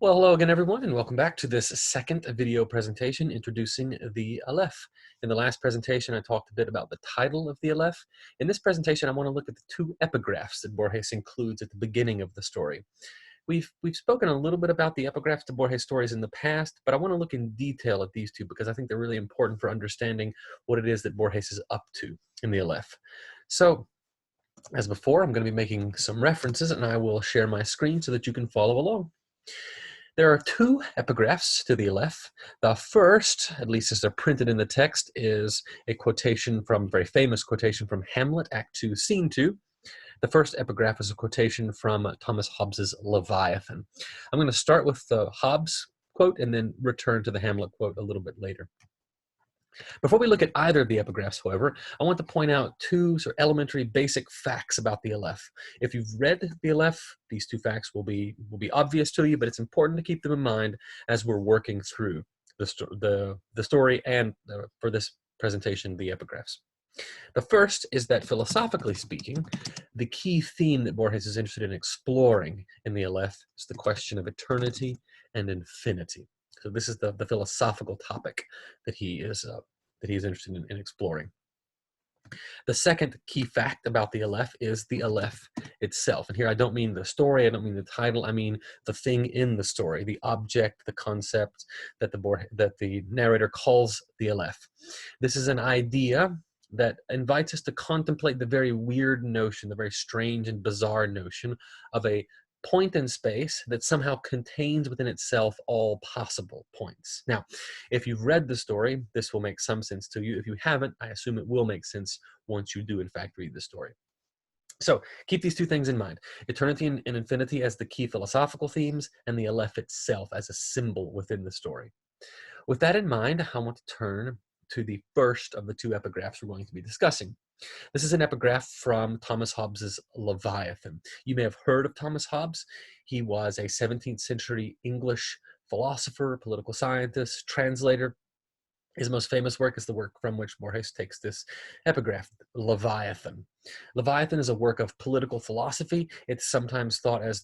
Well, hello again, everyone, and welcome back to this second video presentation introducing the Aleph. In the last presentation, I talked a bit about the title of the Aleph. In this presentation, I want to look at the two epigraphs that Borges includes at the beginning of the story. We've spoken a little bit about the epigraphs to Borges stories in the past, but I want to look in detail at these two because I think they're really important for understanding what it is that Borges is up to in the Aleph. So, as before, I'm going to be making some references, and I will share my screen so that you can follow along. There are two epigraphs to the Aleph. The first, at least as they're printed in the text, is a quotation from, very famous quotation from Hamlet, Act 2, Scene 2. The first epigraph is a quotation from Thomas Hobbes's Leviathan. I'm going to start with the Hobbes quote and then return to the Hamlet quote a little bit later. Before we look at either of the epigraphs, however, I want to point out two sort of elementary basic facts about the Aleph. If you've read the Aleph, these two facts will be obvious to you, but it's important to keep them in mind as we're working through the story and, for this presentation, the epigraphs. The first is that, philosophically speaking, the key theme that Borges is interested in exploring in the Aleph is the question of eternity and infinity. So this is the philosophical topic that he is interested in exploring. The second key fact about the Aleph is the Aleph itself. And here I don't mean the story, I don't mean the title, I mean the thing in the story, the object, the concept that the narrator calls the Aleph. This is an idea that invites us to contemplate the very weird notion, the very strange and bizarre notion of a point in space that somehow contains within itself all possible points. Now, if you've read the story, this will make some sense to you. If you haven't, I assume it will make sense once you do, in fact, read the story. So keep these two things in mind: eternity and infinity as the key philosophical themes, and the Aleph itself as a symbol within the story. With that in mind, I want to turn to the first of the two epigraphs we're going to be discussing. This is an epigraph from Thomas Hobbes's Leviathan. You may have heard of Thomas Hobbes. He was a 17th century English philosopher, political scientist, translator. His most famous work is the work from which Borges takes this epigraph, Leviathan. Leviathan is a work of political philosophy. It's sometimes thought of as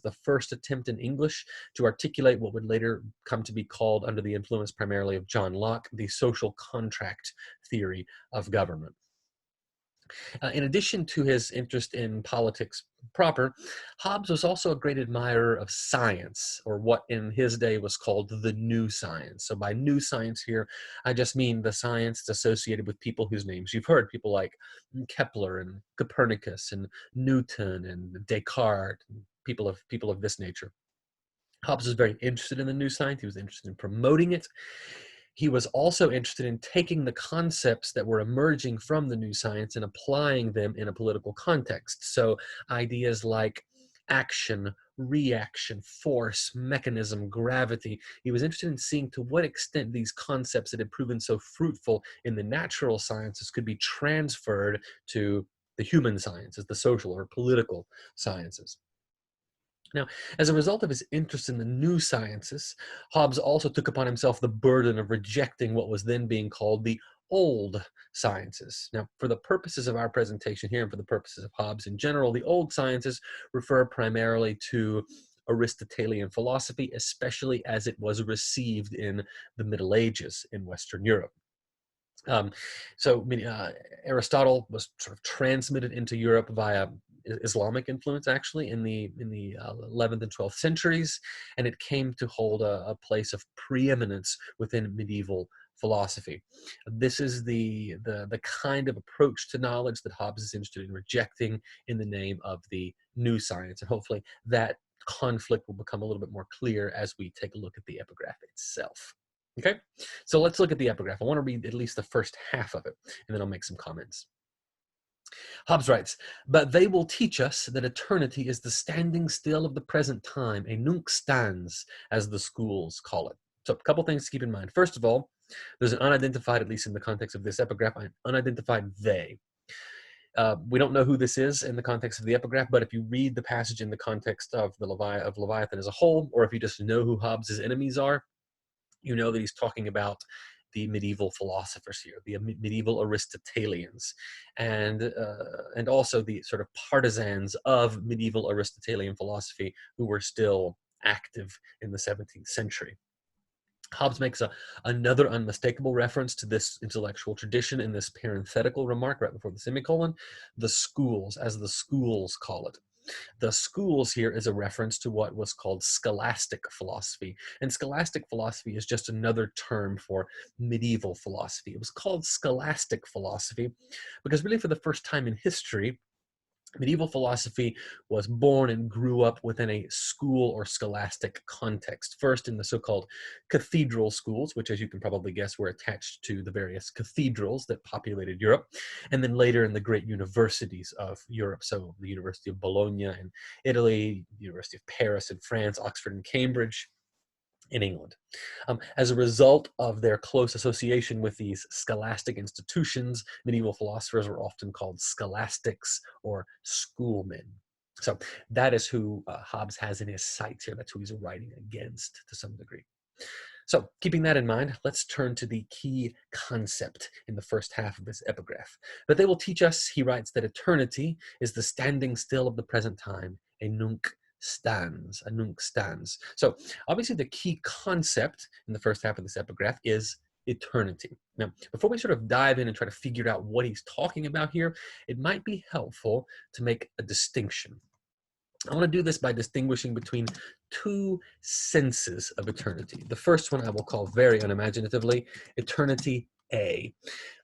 the first attempt in English to articulate what would later come to be called, under the influence primarily of John Locke, the social contract theory of government. In addition to his interest in politics proper, Hobbes was also a great admirer of science, or what in his day was called the new science. So by new science here, I just mean the science associated with people whose names you've heard, people like Kepler and Copernicus and Newton and Descartes, and people of this nature. Hobbes was very interested in the new science. He was interested in promoting it. He was also interested in taking the concepts that were emerging from the new science and applying them in a political context. So ideas like action, reaction, force, mechanism, gravity. He was interested in seeing to what extent these concepts that had proven so fruitful in the natural sciences could be transferred to the human sciences, the social or political sciences. Now, as a result of his interest in the new sciences, Hobbes also took upon himself the burden of rejecting what was then being called the old sciences. Now, for the purposes of our presentation here and for the purposes of Hobbes in general, the old sciences refer primarily to Aristotelian philosophy, especially as it was received in the Middle Ages in Western Europe. Aristotle was sort of transmitted into Europe via Islamic influence, actually, in the 11th and 12th centuries, and it came to hold a place of preeminence within medieval philosophy. This is the kind of approach to knowledge that Hobbes is interested in rejecting in the name of the new science, and hopefully that conflict will become a little bit more clear as we take a look at the epigraph itself. Okay, so let's look at the epigraph. I want to read at least the first half of it, and then I'll make some comments. Hobbes writes, "But they will teach us that eternity is the standing still of the present time, a nunc stans, as the schools call it." So a couple things to keep in mind. First of all, there's an unidentified, at least in the context of this epigraph, an unidentified they. We don't know who this is in the context of the epigraph, but if you read the passage in the context of Leviathan as a whole, or if you just know who Hobbes' enemies are, you know that he's talking about the medieval philosophers here, the medieval Aristotelians, and also the sort of partisans of medieval Aristotelian philosophy who were still active in the 17th century. Hobbes makes another unmistakable reference to this intellectual tradition in this parenthetical remark right before the semicolon, the schools, as the schools call it. The schools here is a reference to what was called scholastic philosophy. And scholastic philosophy is just another term for medieval philosophy. It was called scholastic philosophy because really for the first time in history, medieval philosophy was born and grew up within a school or scholastic context. First in the so-called cathedral schools, which as you can probably guess were attached to the various cathedrals that populated Europe, and then later in the great universities of Europe, so the University of Bologna in Italy, the University of Paris in France, Oxford and Cambridge in England. As a result of their close association with these scholastic institutions, medieval philosophers were often called scholastics or schoolmen. So that is who Hobbes has in his sights here. That's who he's writing against to some degree. So keeping that in mind, let's turn to the key concept in the first half of this epigraph. But they will teach us, he writes, that eternity is the standing still of the present time, a nunc stans, a nunc stans. So obviously the key concept in the first half of this epigraph is eternity. Now, before we sort of dive in and try to figure out what he's talking about here, it might be helpful to make a distinction. I want to do this by distinguishing between two senses of eternity. The first one I will call very unimaginatively eternity A.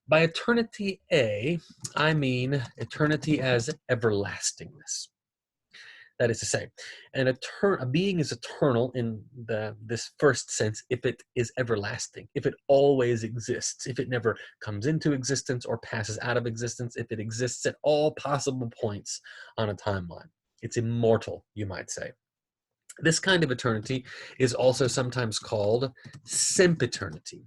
By eternity A, I mean eternity as everlastingness. That is to say, a being is eternal in this first sense if it is everlasting, if it always exists, if it never comes into existence or passes out of existence, if it exists at all possible points on a timeline. It's immortal, you might say. This kind of eternity is also sometimes called sempiternity.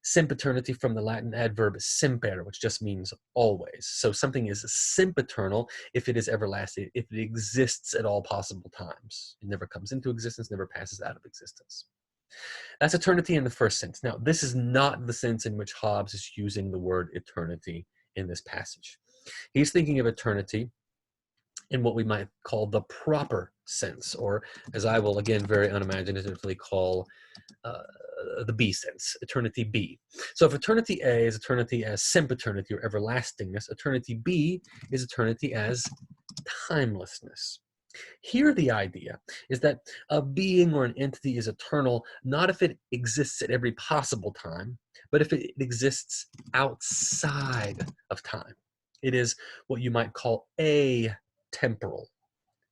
Sempiternity from the Latin adverb semper, which just means always. So something is sempiternal if it is everlasting, if it exists at all possible times. It never comes into existence, never passes out of existence. That's eternity in the first sense. Now, this is not the sense in which Hobbes is using the word eternity in this passage. He's thinking of eternity in what we might call the proper sense, or as I will again very unimaginatively call the B sense, eternity B. So if eternity A is eternity as sempiternity or everlastingness, eternity B is eternity as timelessness. Here the idea is that a being or an entity is eternal not if it exists at every possible time, but if it exists outside of time. It is what you might call atemporal.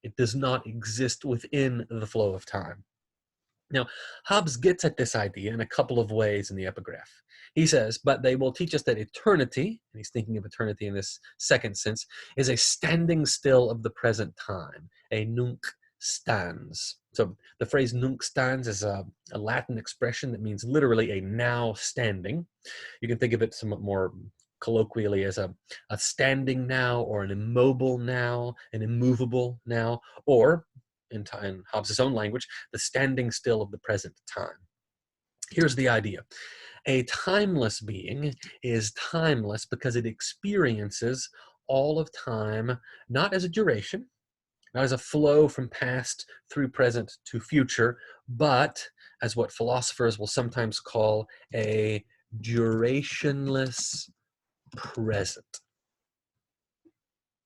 It does not exist within the flow of time. Now, Hobbes gets at this idea in a couple of ways in the epigraph. He says, but they will teach us that eternity, and he's thinking of eternity in this second sense, is a standing still of the present time, a nunc stans. So the phrase nunc stans is a Latin expression that means literally a now standing. You can think of it somewhat more colloquially as a standing now, or an immobile now, an immovable now, or in Hobbes' own language, the standing still of the present time. Here's the idea. A timeless being is timeless because it experiences all of time, not as a duration, not as a flow from past through present to future, but as what philosophers will sometimes call a durationless present.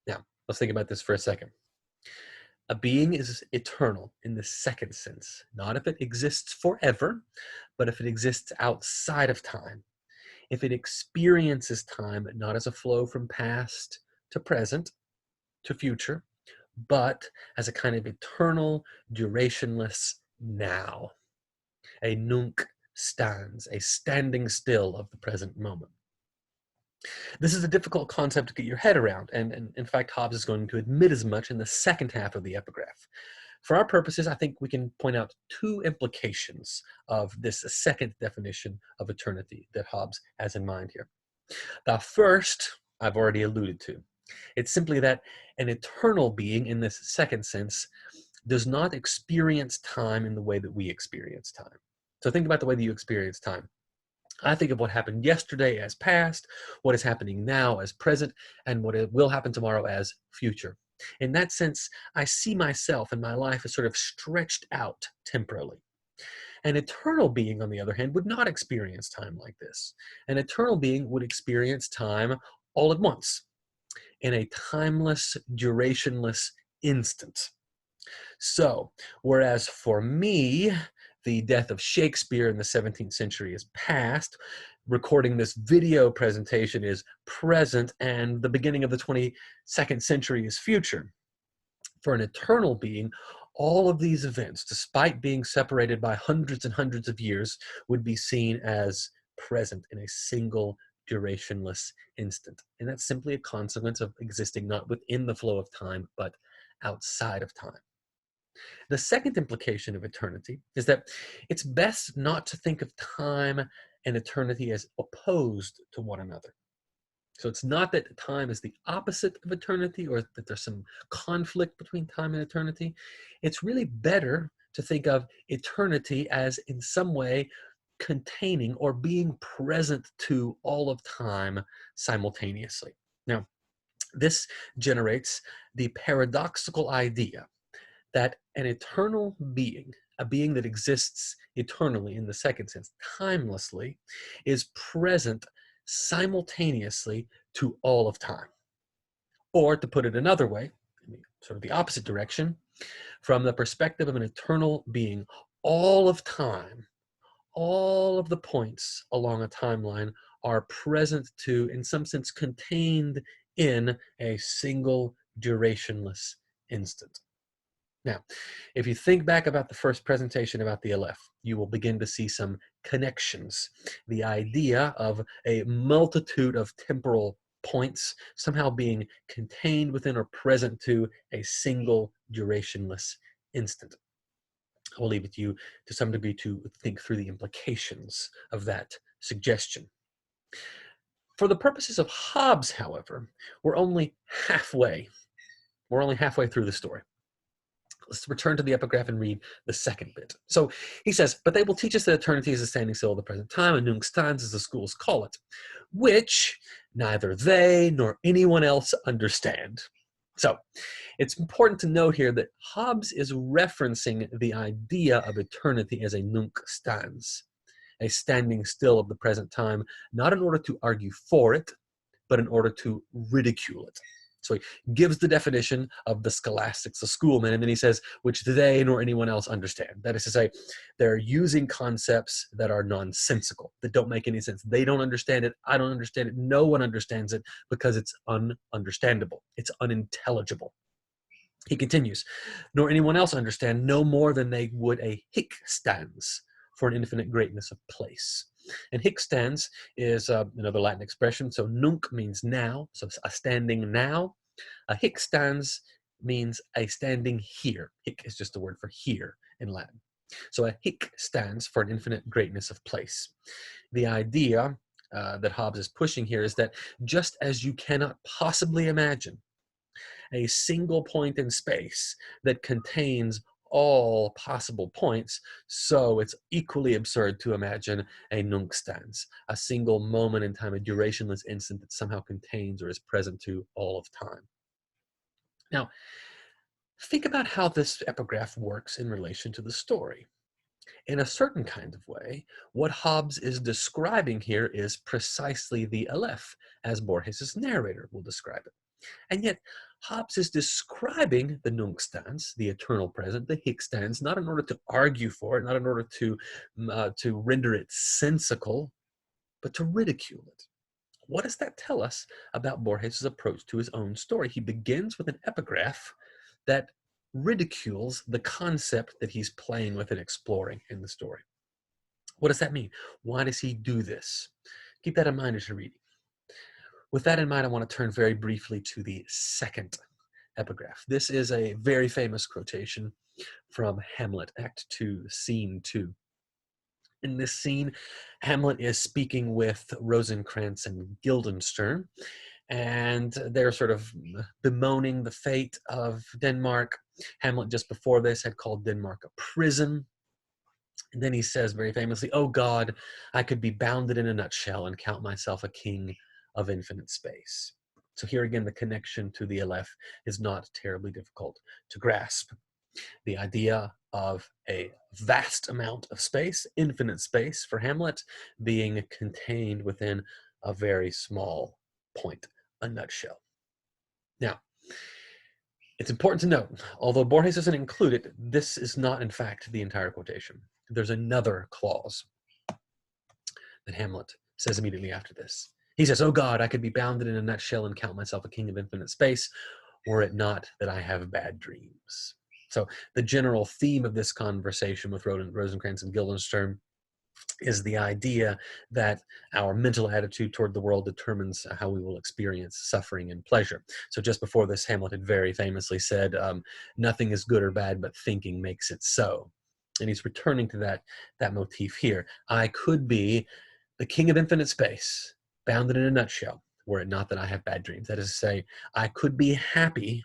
Now, let's think about this for a second. A being is eternal in the second sense, not if it exists forever, but if it exists outside of time. If it experiences time not as a flow from past to present to future, but as a kind of eternal, durationless now. A nunc stans, a standing still of the present moment. This is a difficult concept to get your head around, and in fact, Hobbes is going to admit as much in the second half of the epigraph. For our purposes, I think we can point out two implications of this second definition of eternity that Hobbes has in mind here. The first, I've already alluded to. It's simply that an eternal being, in this second sense, does not experience time in the way that we experience time. So think about the way that you experience time. I think of what happened yesterday as past, what is happening now as present, and what will happen tomorrow as future. In that sense, I see myself and my life as sort of stretched out temporally. An eternal being, on the other hand, would not experience time like this. An eternal being would experience time all at once, in a timeless, durationless instant. So, whereas for me, the death of Shakespeare in the 17th century is past, recording this video presentation is present, and the beginning of the 22nd century is future. For an eternal being, all of these events, despite being separated by hundreds and hundreds of years, would be seen as present in a single durationless instant. And that's simply a consequence of existing not within the flow of time, but outside of time. The second implication of eternity is that it's best not to think of time and eternity as opposed to one another. So it's not that time is the opposite of eternity or that there's some conflict between time and eternity. It's really better to think of eternity as in some way containing or being present to all of time simultaneously. Now, this generates the paradoxical idea that an eternal being, a being that exists eternally in the second sense, timelessly, is present simultaneously to all of time. Or to put it another way, in sort of the opposite direction, from the perspective of an eternal being, all of time, all of the points along a timeline are present to, in some sense, contained in a single durationless instant. Now, if you think back about the first presentation about the Aleph, you will begin to see some connections. The idea of a multitude of temporal points somehow being contained within or present to a single durationless instant. I will leave it to you to some degree to think through the implications of that suggestion. For the purposes of Hobbes, however, we're only halfway through the story. Let's return to the epigraph and read the second bit. So he says, but they will teach us that eternity is the standing still of the present time, and Nunc-stans, as the schools call it, which neither they nor anyone else understand. So it's important to note here that Hobbes is referencing the idea of eternity as a Nunc-stans, a standing still of the present time, not in order to argue for it, but in order to ridicule it. So he gives the definition of the scholastics, the schoolmen, and then he says, which they nor anyone else understand. That is to say, they're using concepts that are nonsensical, that don't make any sense. They don't understand it. I don't understand it. No one understands it because it's ununderstandable. It's unintelligible. He continues, nor anyone else understand no more than they would a hic stans for an infinite greatness of place. And hic stans is another Latin expression. So nunc means now, so a standing now. A hic stans means a standing here. Hic is just a word for here in Latin. So a hic stands for an infinite greatness of place. The idea that Hobbes is pushing here is that just as you cannot possibly imagine a single point in space that contains all possible points, so it's equally absurd to imagine a Nunc-stans, a single moment in time, a durationless instant that somehow contains or is present to all of time. Now, think about how this epigraph works in relation to the story. In a certain kind of way, what Hobbes is describing here is precisely the Aleph, as Borges' narrator will describe it. And yet, Hobbes is describing the Nunc-stans, the eternal present, the hic stans, not in order to argue for it, not in order to render it sensical, but to ridicule it. What does that tell us about Borges' approach to his own story? He begins with an epigraph that ridicules the concept that he's playing with and exploring in the story. What does that mean? Why does he do this? Keep that in mind as you're reading. With that in mind, I want to turn very briefly to the second epigraph. This is a very famous quotation from Hamlet, Act 2, Scene 2. In this scene, Hamlet is speaking with Rosencrantz and Guildenstern, and they're sort of bemoaning the fate of Denmark. Hamlet, just before this, had called Denmark a prison. And then he says very famously, "Oh God, I could be bounded in a nutshell and count myself a king of infinite space." So here again, the connection to the Aleph is not terribly difficult to grasp. The idea of a vast amount of space, infinite space for Hamlet, being contained within a very small point, a nutshell. Now, it's important to note, although Borges doesn't include it, this is not in fact the entire quotation. There's another clause that Hamlet says immediately after this. He says, "Oh God, I could be bounded in a nutshell and count myself a king of infinite space, were it not that I have bad dreams." So the general theme of this conversation with Rosencrantz and Guildenstern is the idea that our mental attitude toward the world determines how we will experience suffering and pleasure. So just before this, Hamlet had very famously said, nothing is good or bad, but thinking makes it so. And he's returning to that motif here. I could be the king of infinite space, bounded in a nutshell, were it not that I have bad dreams. That is to say, I could be happy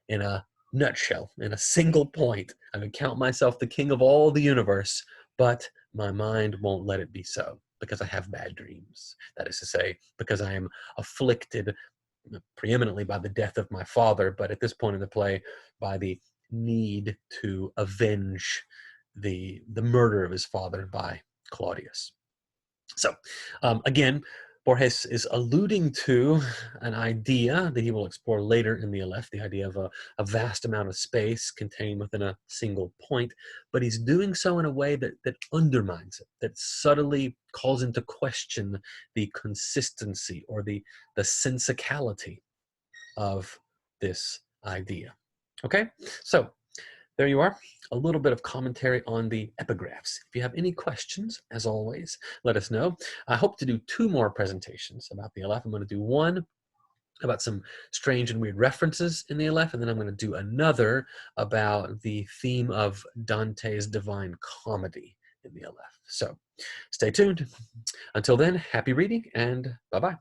in a nutshell, in a single point. I would count myself the king of all the universe, but my mind won't let it be so because I have bad dreams. That is to say, because I am afflicted preeminently by the death of my father, but at this point in the play, by the need to avenge the murder of his father by Claudius. So again, Borges is alluding to an idea that he will explore later in the Aleph, the idea of a vast amount of space contained within a single point, but he's doing so in a way that undermines it, that subtly calls into question the consistency or the sensicality of this idea. Okay, so there you are, a little bit of commentary on the epigraphs. If you have any questions, as always, let us know. I hope to do 2 more presentations about the Aleph. I'm going to do one about some strange and weird references in the Aleph, and then I'm going to do another about the theme of Dante's Divine Comedy in the Aleph. So stay tuned. Until then, happy reading, and bye-bye.